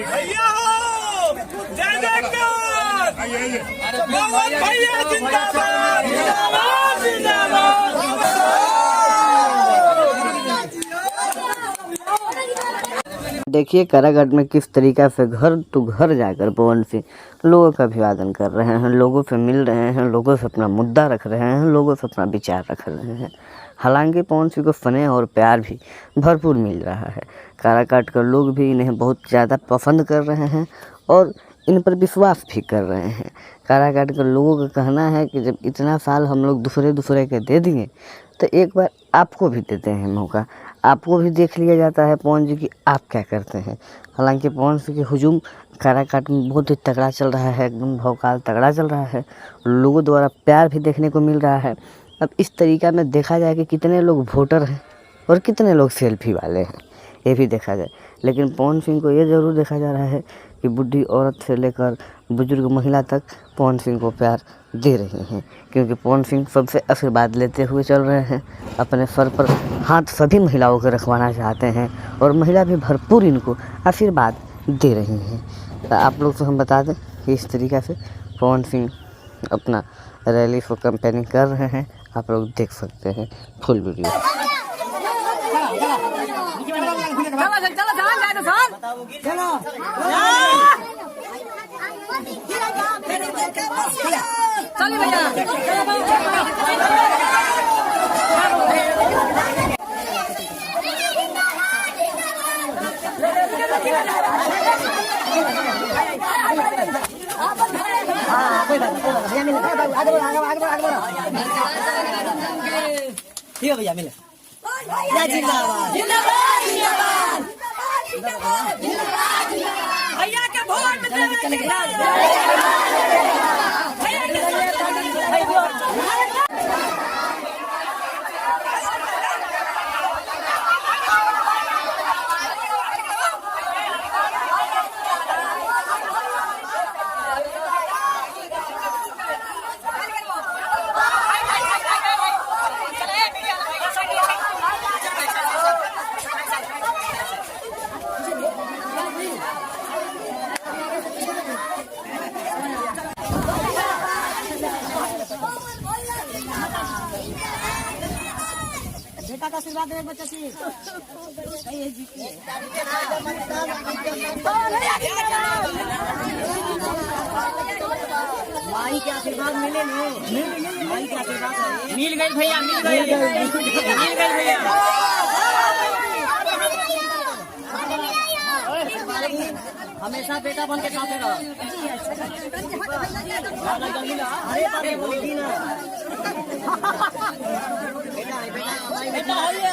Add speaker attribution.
Speaker 1: भैया हो जय जयकार भैया जिंदाबाद जिंदाबाद जिंदाबाद।
Speaker 2: देखिए कारागार में किस तरीक़ा से घर टू घर जाकर पवन सिंह लोगों का अभिवादन कर रहे हैं, लोगों से मिल रहे हैं, लोगों से अपना मुद्दा रख रहे हैं, लोगों से अपना विचार रख रहे हैं। हालांकि पवन सिंह को स्नेह और प्यार भी भरपूर मिल रहा है। काराकाट के लोग भी इन्हें बहुत ज़्यादा पसंद कर रहे हैं और इन पर विश्वास भी कर रहे हैं। काराकाट के लोगों का कहना है कि जब इतना साल हम लोग दूसरे के दे दिए तो एक बार आपको भी देते हैं मौका, आपको भी देख लिया जाता है पवन जी कि आप क्या करते हैं। हालांकि पवन सिंह की हुजूम काराकाट में बहुत ही तगड़ा चल रहा है, एकदम भौकाल तगड़ा चल रहा है, लोगों द्वारा प्यार भी देखने को मिल रहा है। अब इस तरीक़ा में देखा जाए कि कितने लोग वोटर हैं और कितने लोग सेल्फी वाले हैं, ये भी देखा जाए। लेकिन पवन सिंह को ये ज़रूर देखा जा रहा है कि बुढ़ी औरत से लेकर बुजुर्ग महिला तक पवन सिंह को प्यार दे रही हैं, क्योंकि पवन सिंह सबसे आशीर्वाद लेते हुए चल रहे हैं। अपने सर पर हाथ सभी महिलाओं के रखवाना चाहते हैं और महिला भी भरपूर इनको आशीर्वाद दे रही हैं। तो आप लोग को हम बता दें कि इस तरीक़ा से पवन सिंह अपना रैली फॉर कैंपेनिंग कर रहे हैं। आप लोग देख सकते हैं फुल वीडियो।
Speaker 3: ठीक है भैया मिले जिंदाबाद जिंदाबाद जिंदाबाद भैया के वोट बेटा का आशीर्वाद दे बच्चा सी माई के आशीर्वाद मिले माई के आशीर्वाद मिल गई भैया मिल गई भैया। हमेशा बेटा बन के साथ रहो। अरे बोली ना बेटा ले